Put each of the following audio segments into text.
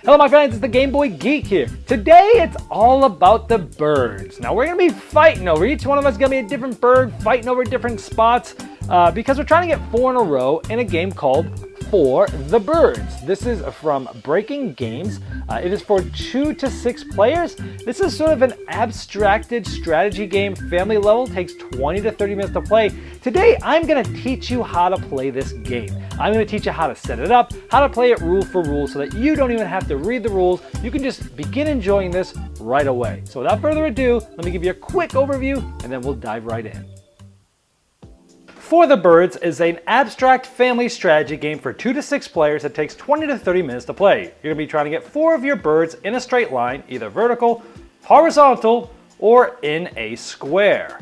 Hello my friends, it's the Game Boy Geek here. Today it's all about the birds. Now we're going to be fighting over, each one of us is going to be a different bird, fighting over different spots because we're trying to get 4 in a row in a game called For the Birds. This is from Breaking Games. It is for 2 to 6 players. This is sort of an abstracted strategy game, family level, takes 20 to 30 minutes to play. Today I'm going to teach you how to play this game. I'm going to teach you how to set it up, how to play it rule for rule so that you don't even have to read the rules. You can just begin enjoying this right away. So without further ado, let me give you a quick overview and then we'll dive right in. For the Birds is an abstract family strategy game for 2 to 6 players that takes 20 to 30 minutes to play. You're going to be trying to get 4 of your birds in a straight line, either vertical, horizontal, or in a square.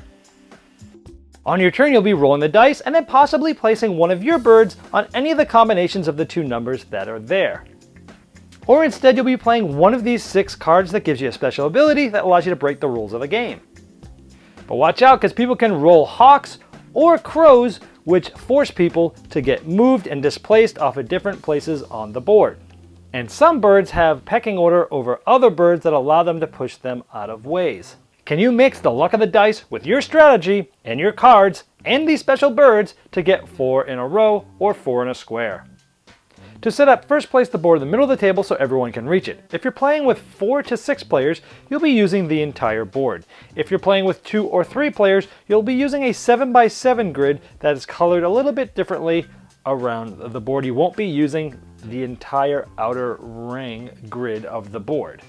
On your turn, you'll be rolling the dice and then possibly placing one of your birds on any of the combinations of the 2 numbers that are there. Or instead, you'll be playing one of these 6 cards that gives you a special ability that allows you to break the rules of the game. But watch out, because people can roll hawks or crows, which force people to get moved and displaced off of different places on the board. And some birds have pecking order over other birds that allow them to push them out of ways. Can you mix the luck of the dice with your strategy and your cards and these special birds to get 4 in a row or 4 in a square? To set up, first place the board in the middle of the table so everyone can reach it. If you're playing with 4 to 6 players, you'll be using the entire board. If you're playing with 2 or 3 players, you'll be using a 7x7 grid that is colored a little bit differently around the board. You won't be using the entire outer ring grid of the board.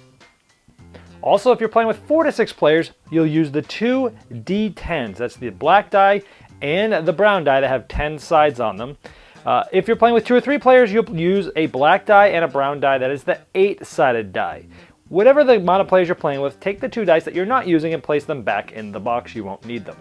Also, if you're playing with 4 to 6 players, you'll use the 2 D10s. That's the black die and the brown die that have 10 sides on them. If you're playing with 2 or 3 players, you'll use a black die and a brown die that is the 8-sided die. Whatever the amount of players you're playing with, take the 2 dice that you're not using and place them back in the box. You won't need them.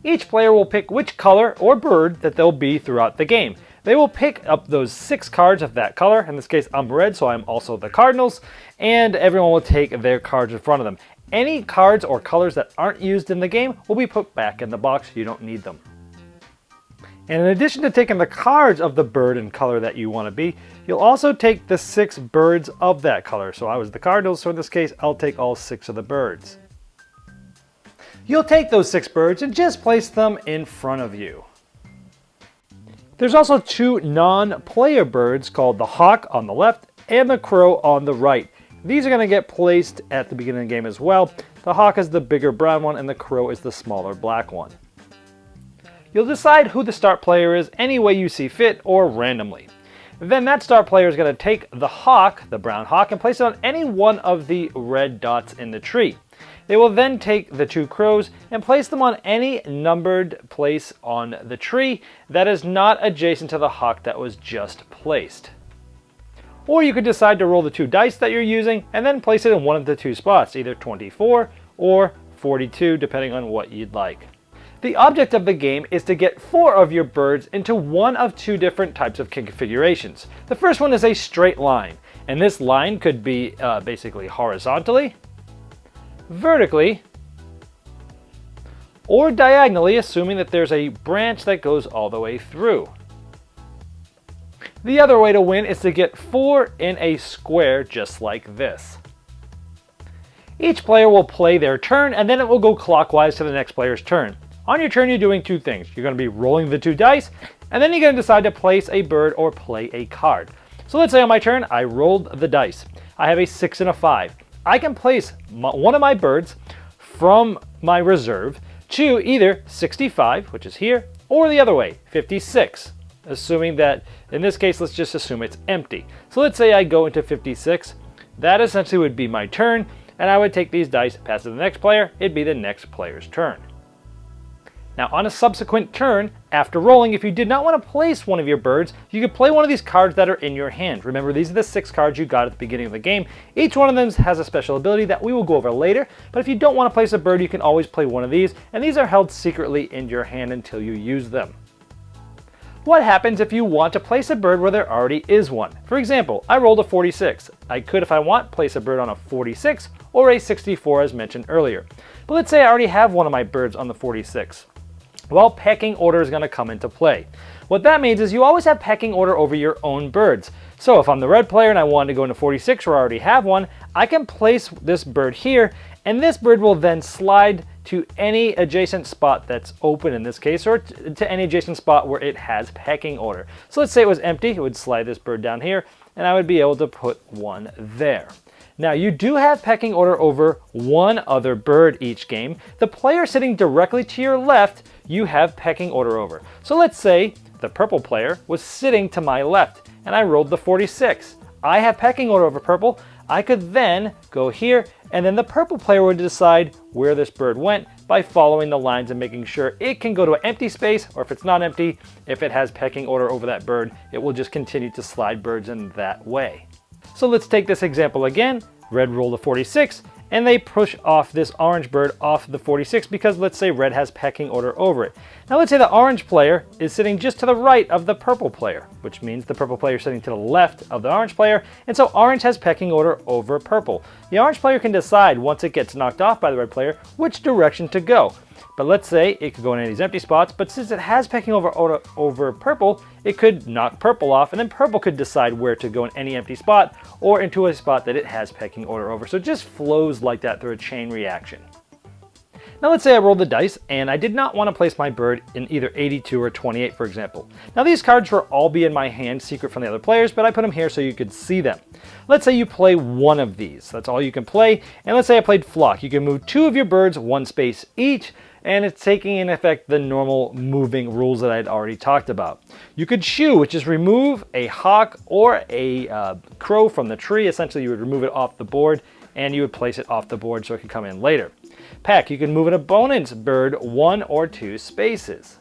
Each player will pick which color or bird that they'll be throughout the game. They will pick up those 6 cards of that color. In this case, I'm red, so I'm also the Cardinals, and everyone will take their cards in front of them. Any cards or colors that aren't used in the game will be put back in the box. You don't need them. And in addition to taking the cards of the bird and color that you want to be, you'll also take the 6 birds of that color. So I was the Cardinals, so in this case, I'll take all 6 of the birds. You'll take those 6 birds and just place them in front of you. There's also 2 non-player birds called the hawk on the left and the crow on the right. These are going to get placed at the beginning of the game as well. The hawk is the bigger brown one and the crow is the smaller black one. You'll decide who the start player is any way you see fit or randomly. Then that start player is going to take the hawk, the brown hawk, and place it on any one of the red dots in the tree. They will then take the 2 crows and place them on any numbered place on the tree that is not adjacent to the hawk that was just placed. Or you could decide to roll the 2 dice that you're using and then place it in one of the 2 spots, either 24 or 42, depending on what you'd like. The object of the game is to get 4 of your birds into one of 2 different types of configurations. The first one is a straight line, and this line could be basically horizontally, vertically, or diagonally, assuming that there's a branch that goes all the way through. The other way to win is to get 4 in a square just like this. Each player will play their turn and then it will go clockwise to the next player's turn. On your turn, you're doing 2 things. You're going to be rolling the 2 dice, and then you're going to decide to place a bird or play a card. So let's say on my turn, I rolled the dice. I have a 6 and a 5. I can place one of my birds from my reserve to either 65, which is here, or the other way, 56, assuming that, in this case, let's just assume it's empty. So let's say I go into 56. That essentially would be my turn, and I would take these dice, pass to the next player. It'd be the next player's turn. Now on a subsequent turn, after rolling, if you did not want to place one of your birds, you could play one of these cards that are in your hand. Remember, these are the 6 cards you got at the beginning of the game. Each one of them has a special ability that we will go over later, but if you don't want to place a bird, you can always play one of these, and these are held secretly in your hand until you use them. What happens if you want to place a bird where there already is one? For example, I rolled a 46. I could, if I want, place a bird on a 46 or a 64 as mentioned earlier. But let's say I already have one of my birds on the 46. Well, pecking order is going to come into play. What that means is you always have pecking order over your own birds. So if I'm the red player and I wanted to go into 46 where I already have one, I can place this bird here, and this bird will then slide to any adjacent spot that's open in this case, or to any adjacent spot where it has pecking order. So let's say it was empty, it would slide this bird down here, and I would be able to put one there. Now you do have pecking order over one other bird each game. The player sitting directly to your left, you have pecking order over. So let's say the purple player was sitting to my left and I rolled the 46. I have pecking order over purple. I could then go here, and then the purple player would decide where this bird went by following the lines and making sure it can go to an empty space, or if it's not empty, if it has pecking order over that bird, it will just continue to slide birds in that way. So let's take this example again. Red rolled a 46, and they push off this orange bird off the 46 because let's say red has pecking order over it. Now let's say the orange player is sitting just to the right of the purple player, which means the purple player is sitting to the left of the orange player, and so orange has pecking order over purple. The orange player can decide once it gets knocked off by the red player which direction to go. But let's say it could go in any of these empty spots, but since it has pecking over purple, it could knock purple off, and then purple could decide where to go in any empty spot or into a spot that it has pecking order over. So it just flows like that through a chain reaction. Now let's say I rolled the dice and I did not want to place my bird in either 82 or 28, for example. Now these cards will all be in my hand, secret from the other players, but I put them here so you could see them. Let's say you play one of these. That's all you can play. And let's say I played flock. You can move two of your birds one space each, and it's taking in effect the normal moving rules that I'd already talked about. You could shoo, which is remove a hawk or a crow from the tree. Essentially, you would remove it off the board, and you would place it off the board so it could come in later. Peck, you can move an opponent's bird one or two spaces.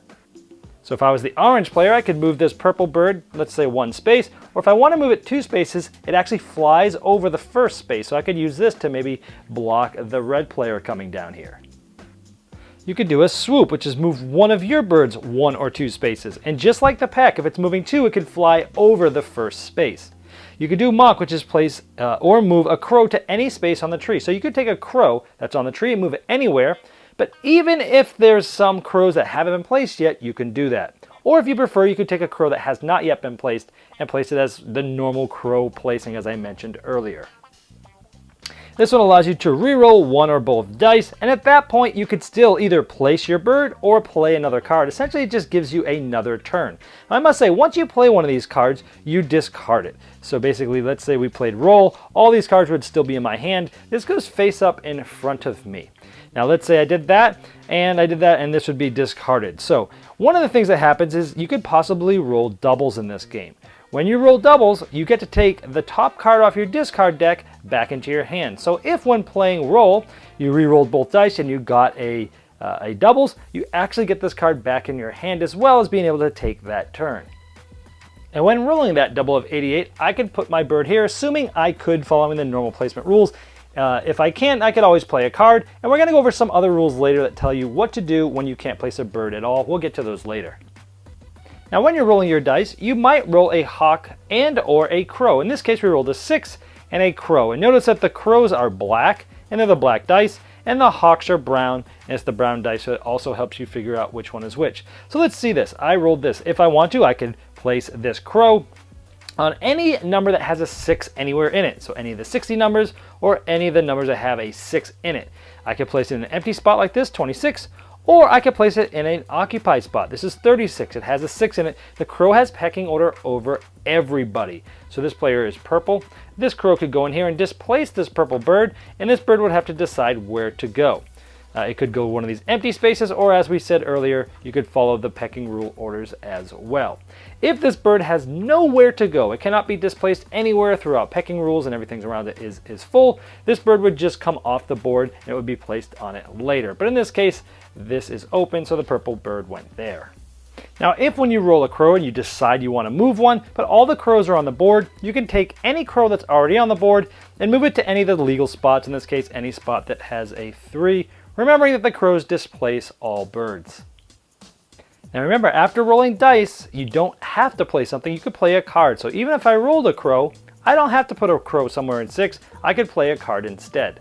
So if I was the orange player, I could move this purple bird, let's say one space, or if I want to move it two spaces, it actually flies over the first space. So I could use this to maybe block the red player coming down here. You could do a swoop, which is move one of your birds one or two spaces. And just like the peck, if it's moving two, it could fly over the first space. You could do mock, which is place or move a crow to any space on the tree. So you could take a crow that's on the tree and move it anywhere. But even if there's some crows that haven't been placed yet, you can do that. Or if you prefer, you could take a crow that has not yet been placed and place it as the normal crow placing, as I mentioned earlier. This one allows you to re-roll one or both dice, and at that point you could still either place your bird or play another card. Essentially, it just gives you another turn. I must say, once you play one of these cards, you discard it. So basically, let's say we played roll, all these cards would still be in my hand. This goes face up in front of me. Now let's say I did that, and this would be discarded. So one of the things that happens is you could possibly roll doubles in this game. When you roll doubles, you get to take the top card off your discard deck back into your hand. So if when playing roll, you re-rolled both dice and you got a doubles, you actually get this card back in your hand as well as being able to take that turn. And when rolling that double of 88, I could put my bird here, assuming I could following the normal placement rules. If I can't, I could always play a card. And we're going to go over some other rules later that tell you what to do when you can't place a bird at all. We'll get to those later. Now when you're rolling your dice, you might roll a hawk and or a crow. In this case, we rolled a 6 and a crow. And notice that the crows are black, and they're the black dice, and the hawks are brown, and it's the brown dice, so it also helps you figure out which one is which. So let's see this. I rolled this. If I want to, I can place this crow on any number that has a 6 anywhere in it. So any of the 60 numbers or any of the numbers that have a 6 in it. I could place it in an empty spot like this, 26, or I could place it in an occupied spot. This is 36. It has a 6 in it. The crow has pecking order over everybody. So this player is purple. This crow could go in here and displace this purple bird, and this bird would have to decide where to go. It could go one of these empty spaces, or as we said earlier, you could follow the pecking rule orders as well. If this bird has nowhere to go, it cannot be displaced anywhere throughout pecking rules and everything around it is full, this bird would just come off the board and it would be placed on it later. But in this case, this is open, so the purple bird went there. Now, if when you roll a crow and you decide you want to move one, but all the crows are on the board, you can take any crow that's already on the board and move it to any of the legal spots, in this case, any spot that has a 3, remembering that the crows displace all birds. Now remember, after rolling dice, you don't have to play something, you could play a card. So even if I rolled a crow, I don't have to put a crow somewhere in 6, I could play a card instead.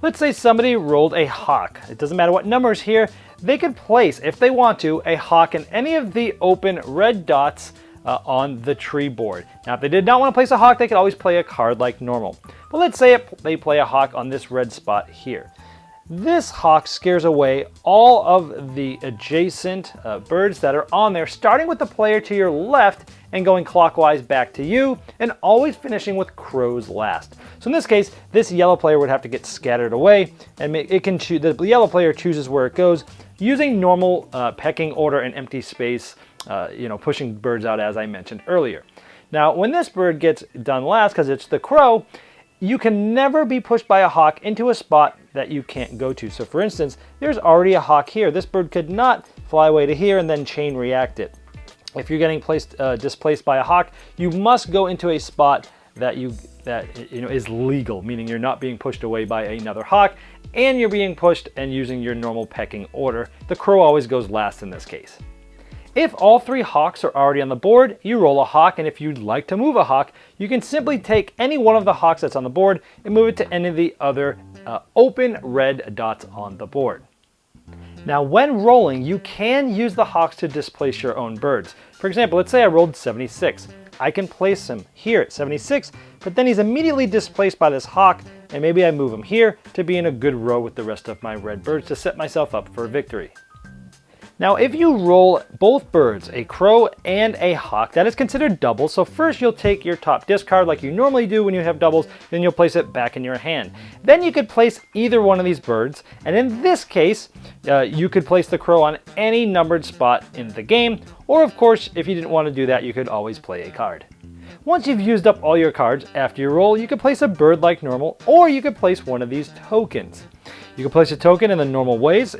Let's say somebody rolled a hawk. It doesn't matter what number is here. They could place, if they want to, a hawk in any of the open red dots on the tree board. Now, if they did not want to place a hawk, they could always play a card like normal. But let's say they play a hawk on this red spot here. This hawk scares away all of the adjacent birds that are on there, starting with the player to your left and going clockwise back to you, and always finishing with crows last. So in this case, this yellow player would have to get scattered away, and it can choose. The yellow player chooses where it goes using normal pecking order and empty space, pushing birds out as I mentioned earlier. Now, when this bird gets done last, because it's the crow, you can never be pushed by a hawk into a spot that you can't go to. So for instance, there's already a hawk here. This bird could not fly away to here and then chain react it. If you're getting displaced by a hawk, you must go into a spot that is legal, meaning you're not being pushed away by another hawk, and you're being pushed and using your normal pecking order. The crow always goes last in this case. If all three hawks are already on the board, you roll a hawk, and if you'd like to move a hawk, you can simply take any one of the hawks that's on the board and move it to any of the other open red dots on the board. Now, when rolling, you can use the hawks to displace your own birds. For example, let's say I rolled 76. I can place him here at 76, but then he's immediately displaced by this hawk, and maybe I move him here to be in a good row with the rest of my red birds to set myself up for a victory. Now, if you roll both birds, a crow and a hawk, that is considered double. So first you'll take your top discard like you normally do when you have doubles, then you'll place it back in your hand. Then you could place either one of these birds, and in this case, you could place the crow on any numbered spot in the game, or of course, if you didn't want to do that, you could always play a card. Once you've used up all your cards after you roll, you could place a bird like normal, or you could place one of these tokens. You can place a token in the normal ways,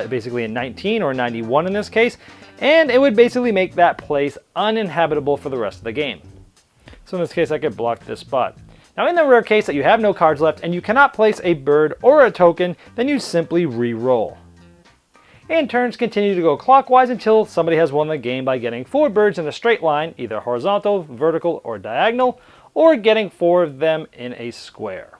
basically a 19 or 91 in this case, and it would basically make that place uninhabitable for the rest of the game. So in this case, I could block this spot. Now, in the rare case that you have no cards left and you cannot place a bird or a token, then you simply re-roll. And turns continue to go clockwise until somebody has won the game by getting 4 birds in a straight line, either horizontal, vertical, or diagonal, or getting 4 of them in a square.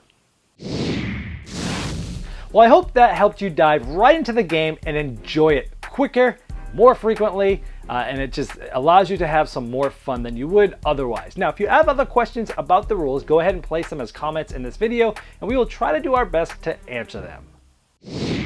Well, I hope that helped you dive right into the game and enjoy it quicker, more frequently, and it just allows you to have some more fun than you would otherwise. Now, if you have other questions about the rules, go ahead and place them as comments in this video, and we will try to do our best to answer them.